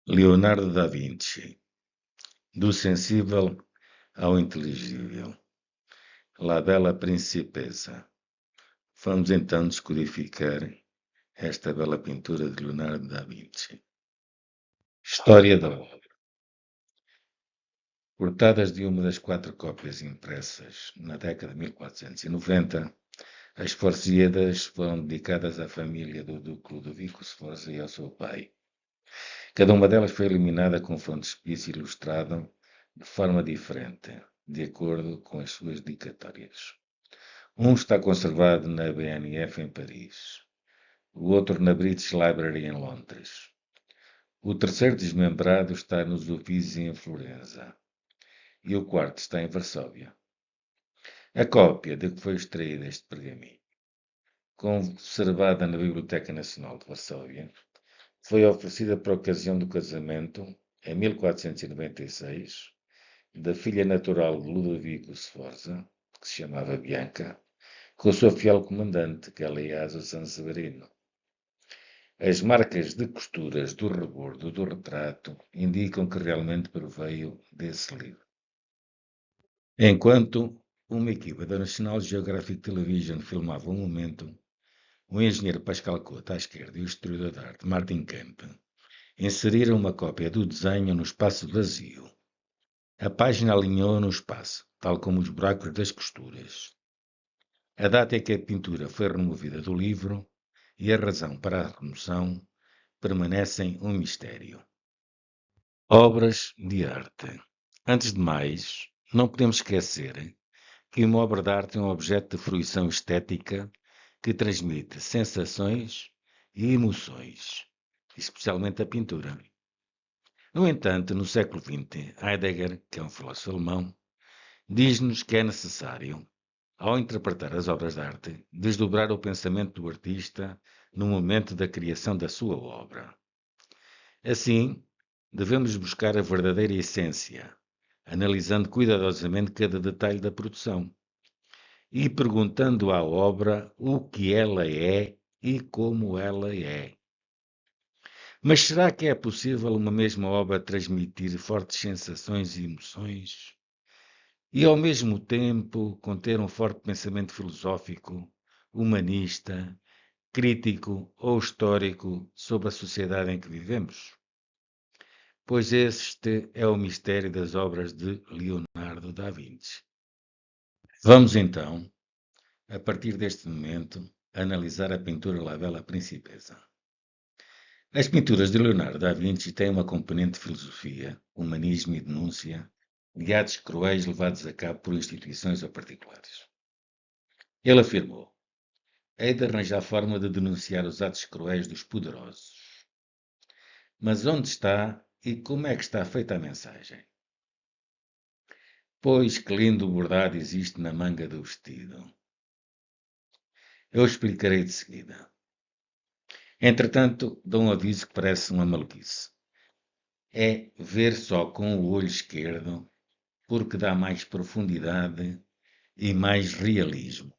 Leonardo da Vinci, do sensível ao inteligível, La Bela Principessa. Vamos então descodificar esta bela pintura de Leonardo da Vinci. História da obra. Portadas de uma das 4 cópias impressas na década de 1490, as Forsíadas foram dedicadas à família do Duque Ludovico Sforza e ao seu pai. Cada uma delas foi iluminada com frontispício ilustrado de forma diferente, de acordo com as suas dedicatórias. Um está conservado na BNF em Paris, o outro na British Library em Londres. O terceiro desmembrado está nos Uffizi em Florença e o quarto está em Varsóvia. A cópia de que foi extraído este pergaminho, conservada na Biblioteca Nacional de Varsóvia, foi oferecida por ocasião do casamento, em 1496, da filha natural de Ludovico Sforza, que se chamava Bianca, com a sua fiel comandante, Galeazzo Sanseverino. As marcas de costuras do rebordo do retrato indicam que realmente proveio desse livro. Enquanto uma equipa da National Geographic Television filmava um momento, o engenheiro Pascal Couto, à esquerda, e o historiador de arte Martin Kemp inseriram uma cópia do desenho no espaço vazio. A página alinhou no espaço, tal como os buracos das costuras. A data em que a pintura foi removida do livro e a razão para a remoção permanecem um mistério. Obras de arte. Antes de mais, não podemos esquecer que uma obra de arte é um objeto de fruição estética que transmite sensações e emoções, especialmente a pintura. No entanto, no século XX, Heidegger, que é um filósofo alemão, diz-nos que é necessário, ao interpretar as obras de arte, desdobrar o pensamento do artista no momento da criação da sua obra. Assim, devemos buscar a verdadeira essência, analisando cuidadosamente cada detalhe da produção e perguntando à obra o que ela é e como ela é. Mas será que é possível uma mesma obra transmitir fortes sensações e emoções e, ao mesmo tempo, conter um forte pensamento filosófico, humanista, crítico ou histórico sobre a sociedade em que vivemos? Pois este é o mistério das obras de Leonardo da Vinci. Vamos então, a partir deste momento, analisar a pintura La Bela Principessa. As pinturas de Leonardo da Vinci têm uma componente de filosofia, humanismo e denúncia, de atos cruéis levados a cabo por instituições ou particulares. Ele afirmou: hei de arranjar forma de denunciar os atos cruéis dos poderosos. Mas onde está e como é que está feita a mensagem? Pois que lindo bordado existe na manga do vestido. Eu explicarei de seguida. Entretanto, dou um aviso que parece uma maluquice. É ver só com o olho esquerdo, porque dá mais profundidade e mais realismo.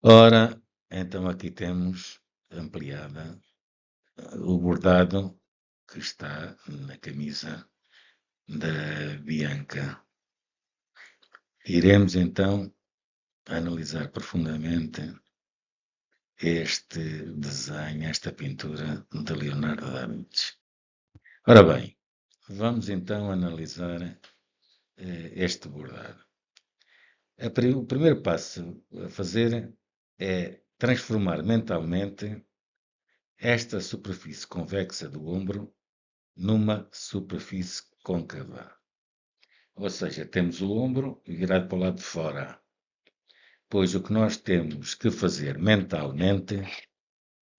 Ora, então aqui temos ampliada o bordado que está na camisa da Bianca. Iremos então analisar profundamente este desenho, esta pintura de Leonardo da Vinci. Ora bem, vamos então analisar este bordado. O primeiro passo a fazer é transformar mentalmente esta superfície convexa do ombro numa superfície côncava. Ou seja, temos o ombro virado para o lado de fora. Pois o que nós temos que fazer mentalmente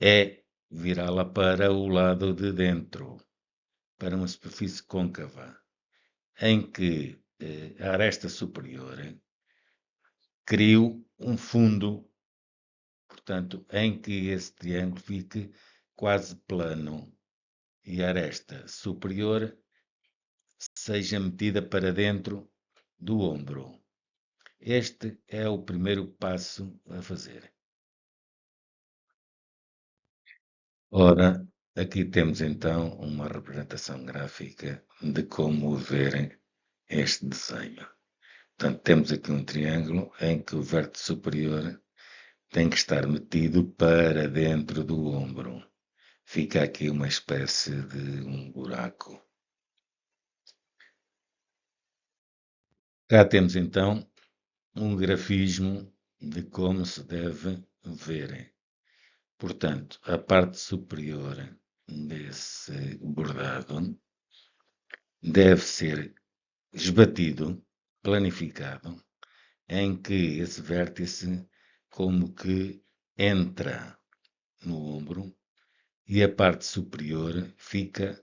é virá-la para o lado de dentro, para uma superfície côncava, em que a aresta superior crio um fundo, portanto, em que esse triângulo fique quase plano e a aresta superior seja metida para dentro do ombro. Este é o primeiro passo a fazer. Ora, Aqui temos então uma representação gráfica de como ver este desenho. Portanto, temos aqui um triângulo em que o vértice superior tem que estar metido para dentro do ombro. Fica aqui uma espécie de um buraco. Cá temos então um grafismo de como se deve ver. Portanto, a parte superior desse bordado deve ser esbatido, planificado, em que esse vértice como que entra no ombro e a parte superior fica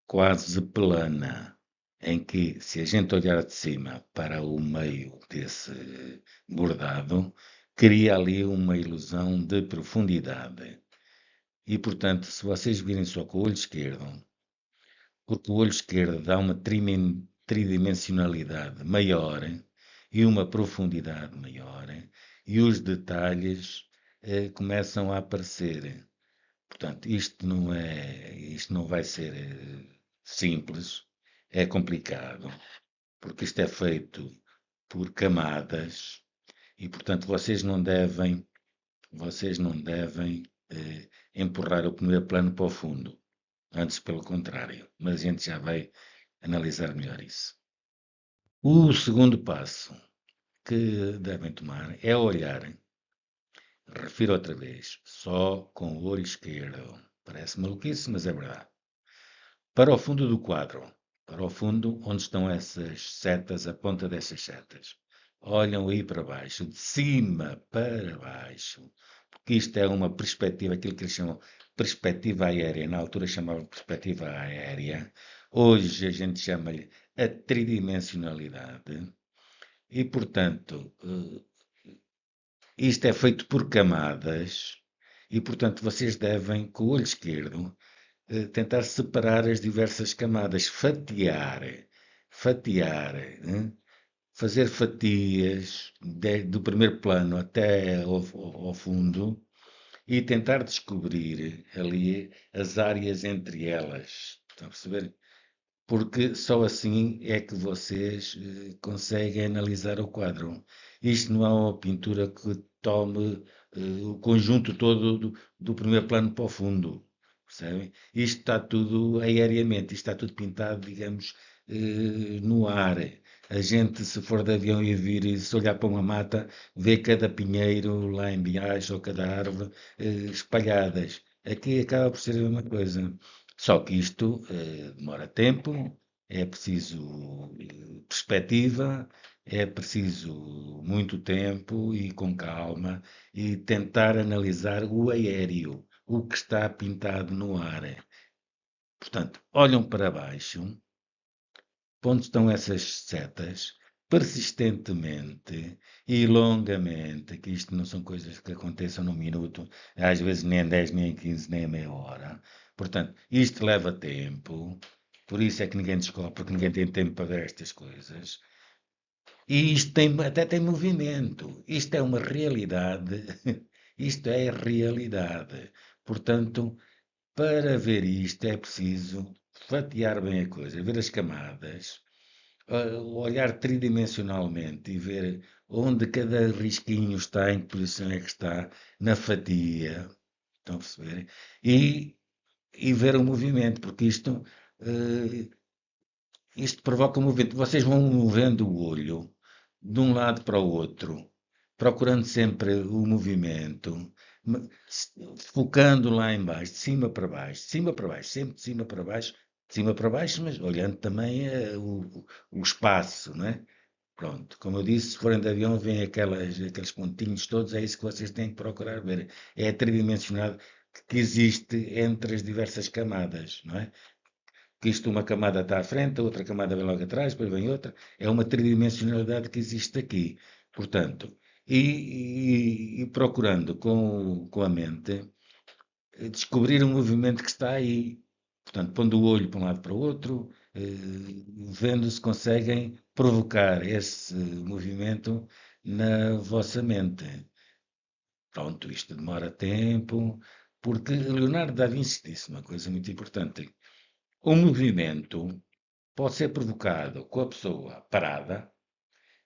quase plana, em que, se a gente olhar de cima para o meio desse bordado, cria ali uma ilusão de profundidade. E, portanto, se vocês virem só com o olho esquerdo, porque o olho esquerdo dá uma tridimensionalidade maior e uma profundidade maior, e os detalhes começam a aparecer. Portanto, isto não vai ser simples, é complicado, porque isto é feito por camadas e, portanto, vocês não devem empurrar o primeiro plano para o fundo, antes pelo contrário, mas a gente já vai analisar melhor isso. O segundo passo que devem tomar é olhar, refiro outra vez, só com o olho esquerdo. Parece maluquice, mas é verdade. Para o fundo do quadro, para o fundo onde estão essas setas, a ponta dessas setas. Olham aí para baixo, de cima para baixo, porque isto é uma perspectiva, aquilo que eles chamam perspectiva aérea, na altura chamavam perspectiva aérea, hoje a gente chama-lhe a tridimensionalidade, e portanto, isto é feito por camadas, e portanto vocês devem, com o olho esquerdo, tentar separar as diversas camadas, fatiar, fazer fatias do primeiro plano até ao fundo e tentar descobrir ali as áreas entre elas. Estão a perceber? Porque só assim é que vocês conseguem analisar o quadro. Isto não é uma pintura que tome o conjunto todo do primeiro plano para o fundo, percebem? Isto está tudo aéreamente, isto está tudo pintado, digamos, no ar. A gente, se for de avião e vir e se olhar para uma mata, vê cada pinheiro lá em baixo ou cada árvore espalhadas. Aqui acaba por ser a mesma coisa. Só que isto demora tempo, é preciso perspectiva, é preciso muito tempo e com calma e tentar analisar o aéreo, o que está pintado no ar. Portanto, olham para baixo, onde estão essas setas, persistentemente e longamente, que isto não são coisas que aconteçam num minuto, às vezes nem em 10, nem em 15, nem em meia hora. Portanto, isto leva tempo, por isso é que ninguém descobre, porque ninguém tem tempo para ver estas coisas. E isto até tem movimento. Isto é uma realidade. Isto é realidade. Portanto, para ver isto é preciso fatiar bem a coisa, ver as camadas, olhar tridimensionalmente e ver onde cada risquinho está, em que posição é que está, na fatia, estão a perceber? E ver o movimento, porque isto provoca um movimento. Vocês vão movendo o olho de um lado para o outro, procurando sempre o movimento, focando lá em baixo, de cima para baixo, sempre de cima para baixo, mas olhando também o espaço, não é? Pronto, como eu disse, se forem de avião, vêm aqueles pontinhos todos, é isso que vocês têm que procurar ver. É a tridimensionalidade que existe entre as diversas camadas, não é? Que isto, uma camada está à frente, a outra camada vem logo atrás, depois vem outra. É uma tridimensionalidade que existe aqui. Portanto, e procurando com a mente descobrir o movimento que está aí. Portanto, pondo o olho para um lado para o outro, vendo se conseguem provocar esse movimento na vossa mente. Pronto, isto demora tempo, Porque Leonardo da Vinci disse uma coisa muito importante. O movimento pode ser provocado com a pessoa parada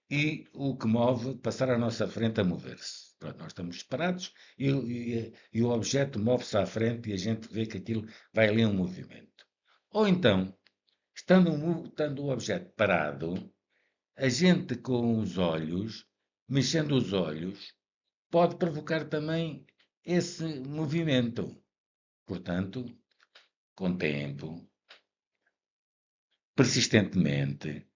e o que move passar à nossa frente a mover-se. Pronto, nós estamos parados e o objeto move-se à frente e a gente vê que aquilo vai ali em movimento. Ou então, estando o objeto parado, a gente com os olhos, mexendo os olhos, pode provocar também esse movimento. Portanto, com tempo, persistentemente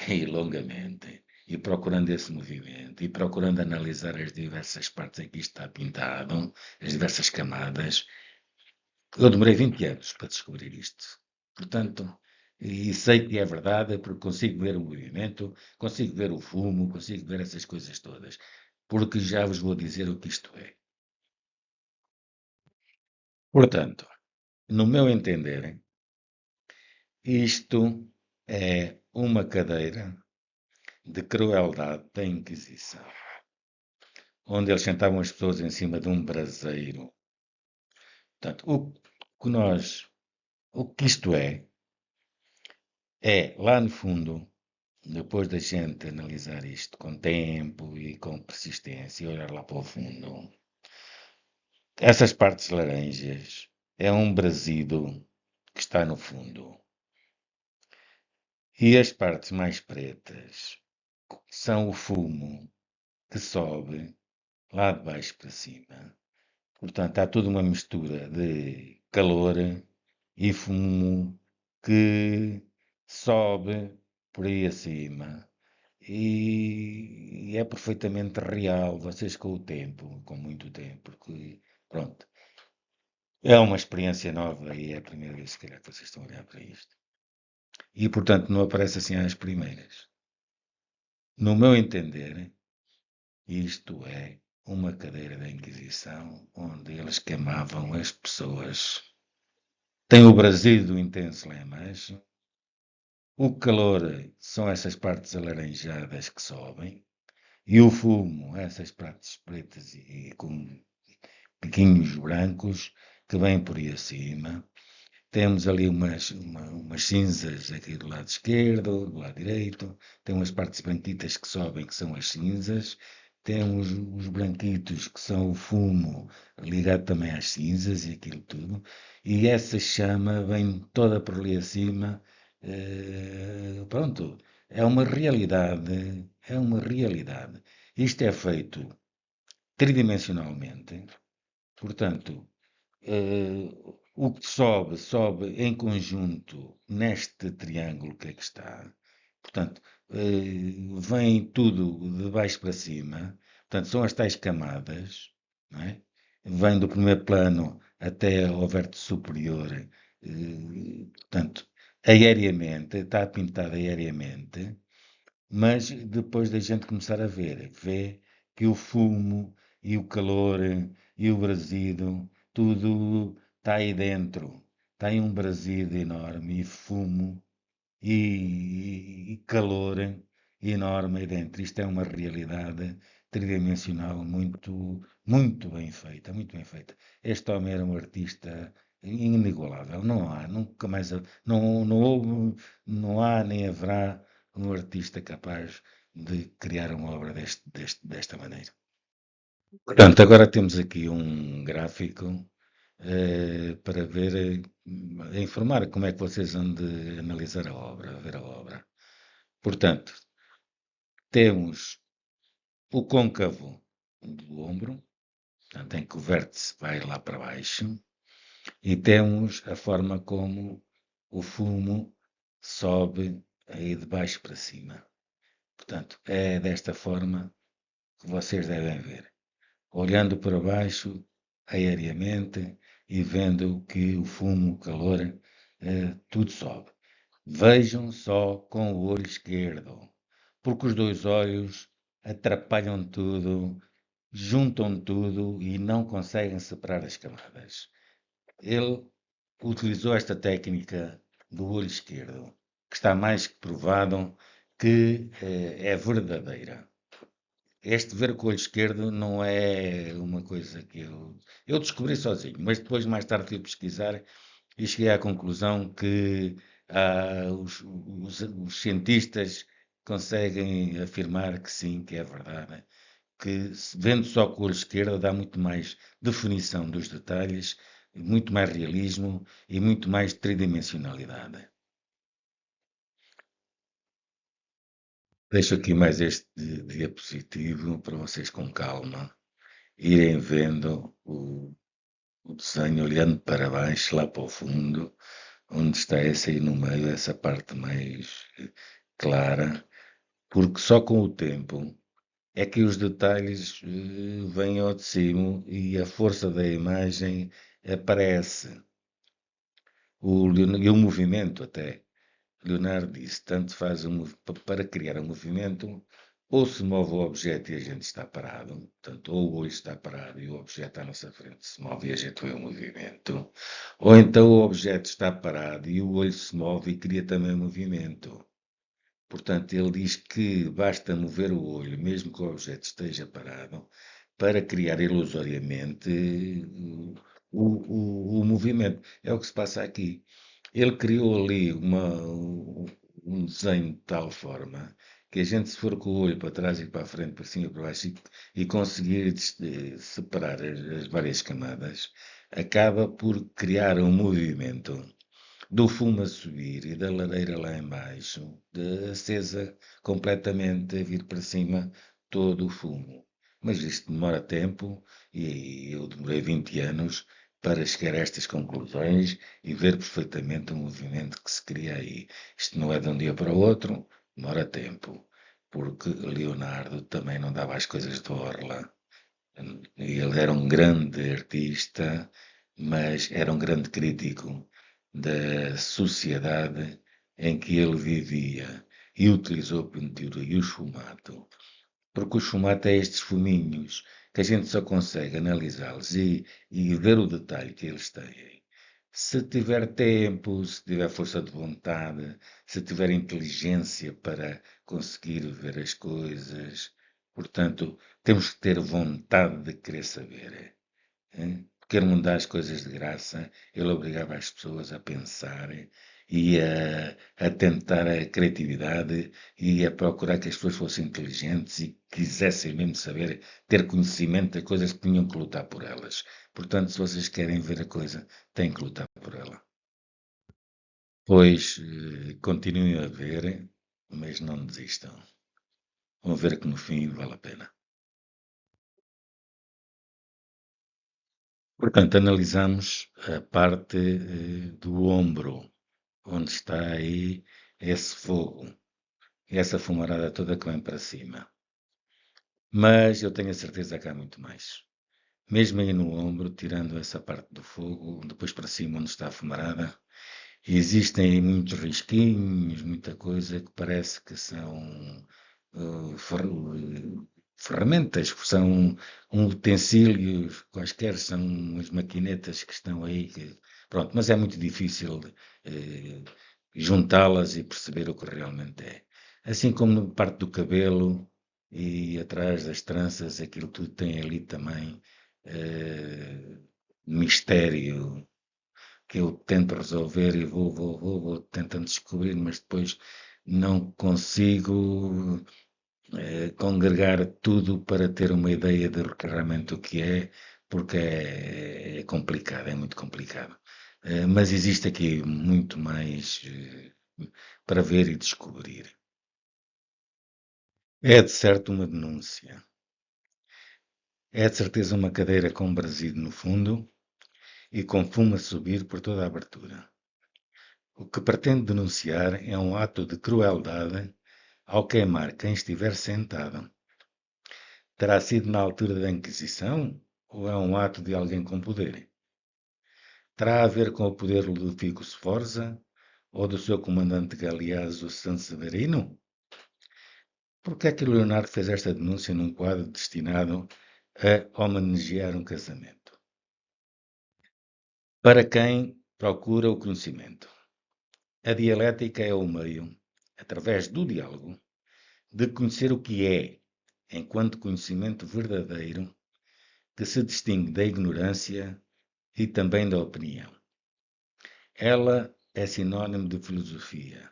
e longamente, e procurando esse movimento, e procurando analisar as diversas partes em que isto está pintado, as diversas camadas, eu demorei 20 anos para descobrir isto. Portanto, e sei que é verdade, porque consigo ver o movimento, consigo ver o fumo, consigo ver essas coisas todas. Porque já vos vou dizer o que isto é. Portanto, no meu entender, isto é uma cadeira de crueldade da Inquisição, onde eles sentavam as pessoas em cima de um braseiro. Portanto, o que isto é lá no fundo, depois da gente analisar isto com tempo e com persistência e olhar lá para o fundo, essas partes laranjas é um brasido que está no fundo. E as partes mais pretas são o fumo que sobe lá de baixo para cima. Portanto, há toda uma mistura de calor e fumo que sobe por aí acima. E é perfeitamente real, vocês com o tempo, com muito tempo, porque, pronto, é uma experiência nova e é a primeira vez, se calhar, que vocês estão a olhar para isto. E, portanto, não aparece assim às primeiras. No meu entender, isto é uma cadeira da Inquisição onde eles queimavam as pessoas. Tem o brasido do intenso lemas. O calor são essas partes alaranjadas que sobem. E o fumo, essas partes pretas e com piquinhos brancos que vêm por aí acima. Temos ali umas cinzas aqui do lado esquerdo, do lado direito. Tem umas partes branquitas que sobem, que são as cinzas. Temos os branquitos, que são o fumo, ligado também às cinzas e aquilo tudo. E essa chama vem toda por ali acima. Pronto, é uma realidade. É uma realidade. Isto é feito tridimensionalmente. Portanto, eh, o que sobe, sobe em conjunto neste triângulo que aqui está. Portanto, vem tudo de baixo para cima. Portanto, são as tais camadas, não é? Vem do primeiro plano até ao vértice superior. Portanto, aéreamente, está pintado aéreamente, mas depois da gente começar a ver, vê que o fumo e o calor e o brasido, tudo está aí dentro. Tem um brasido enorme e fumo e calor enorme aí dentro. Isto é uma realidade tridimensional muito, muito bem feita, muito bem feita. Este homem era um artista inigualável. Não há, nunca mais, não houve, não há nem haverá um artista capaz de criar uma obra desta maneira. Portanto, agora temos aqui um gráfico para ver, informar como é que vocês vão de analisar a obra, ver a obra. Portanto, temos o côncavo do ombro, portanto, em que o vértice vai lá para baixo, e temos a forma como o fumo sobe aí de baixo para cima. Portanto, é desta forma que vocês devem ver. Olhando para baixo, aéreamente, e vendo que o fumo, o calor, tudo sobe. Vejam só com o olho esquerdo, porque os dois olhos atrapalham tudo, juntam tudo e não conseguem separar as camadas. Ele utilizou esta técnica do olho esquerdo, que está mais que provado que é verdadeira. este ver com o olho esquerdo não é uma coisa que eu descobri sozinho, mas depois mais tarde fui pesquisar e cheguei à conclusão que os cientistas conseguem afirmar que sim, que é verdade, que vendo só com o olho esquerdo dá muito mais definição dos detalhes, muito mais realismo e muito mais tridimensionalidade. Deixo aqui mais este diapositivo para vocês com calma irem vendo o desenho olhando para baixo, lá para o fundo, onde está essa aí no meio, essa parte mais clara, porque só com o tempo é que os detalhes vêm ao de cima e a força da imagem aparece. E o movimento até. Leonardo disse, tanto faz para criar um movimento, ou se move o objeto e a gente está parado, portanto, ou o olho está parado e o objeto à nossa frente se move e a gente vê o movimento, ou então o objeto está parado e o olho se move e cria também movimento. Portanto, ele diz que basta mover o olho, mesmo que o objeto esteja parado, para criar ilusoriamente o movimento. É o que se passa aqui. Ele criou ali um desenho de tal forma que a gente, se for com o olho para trás e para a frente, para cima e para baixo, e conseguir separar as várias camadas, acaba por criar um movimento do fumo a subir e da lareira lá embaixo, de acesa completamente a vir para cima todo o fumo. Mas isto demora tempo e eu demorei 20 anos para chegar a estas conclusões e ver perfeitamente o movimento que se cria aí. Isto não é de um dia para o outro, demora tempo, porque Leonardo também não dava as coisas de orla. Ele era um grande artista, mas era um grande crítico da sociedade em que ele vivia e utilizou a pintura e o esfumato, porque o esfumato é estes fuminhos que a gente só consegue analisá-los e ver o detalhe que eles têm. Se tiver tempo, se tiver força de vontade, se tiver inteligência para conseguir ver as coisas, portanto, temos que ter vontade de querer saber. Quer mudar as coisas de graça, ele obrigava as pessoas a pensar e a tentar a criatividade e a procurar que as pessoas fossem inteligentes e quisessem mesmo saber, ter conhecimento das coisas que tinham que lutar por elas. Portanto, se vocês querem ver a coisa, têm que lutar por ela. Pois, continuem a ver, mas não desistam. Vão ver que no fim vale a pena. Portanto, analisamos a parte do ombro, onde está aí esse fogo, essa fumarada toda que vem para cima. Mas eu tenho a certeza que há muito mais. Mesmo aí no ombro, tirando essa parte do fogo, depois para cima onde está a fumarada, existem aí muitos risquinhos, muita coisa que parece que são ferramentas, são utensílios quaisquer, são umas maquinetas que estão aí, pronto, mas é muito difícil eh, juntá-las e perceber o que realmente é. Assim como na parte do cabelo e atrás das tranças, aquilo tudo tem ali também mistério que eu tento resolver e vou tentando descobrir, mas depois não consigo congregar tudo para ter uma ideia de realmente o que é, porque é complicado, é muito complicado. Mas existe aqui muito mais para ver e descobrir. É de certo uma denúncia. É de certeza uma cadeira com brasido no fundo e com fumo a subir por toda a abertura. O que pretende denunciar é um ato de crueldade ao queimar quem estiver sentado. Terá sido na altura da Inquisição ou é um ato de alguém com poder? Terá a ver com o poder Ludovico Sforza ou do seu comandante Galeazzo Sanseverino? Por que é que Leonardo fez esta denúncia num quadro destinado a homenagear um casamento? Para quem procura o conhecimento. A dialética é o meio, através do diálogo, de conhecer o que é enquanto conhecimento verdadeiro que se distingue da ignorância e também da opinião. Ela é sinônimo de filosofia.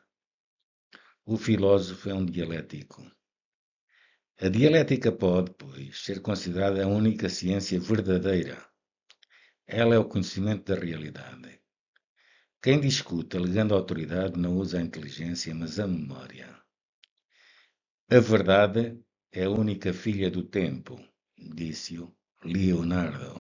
O filósofo é um dialético. A dialética pode, pois, ser considerada a única ciência verdadeira. Ela é o conhecimento da realidade. Quem discute alegando autoridade não usa a inteligência, mas a memória. A verdade é a única filha do tempo, disse-o Leonardo.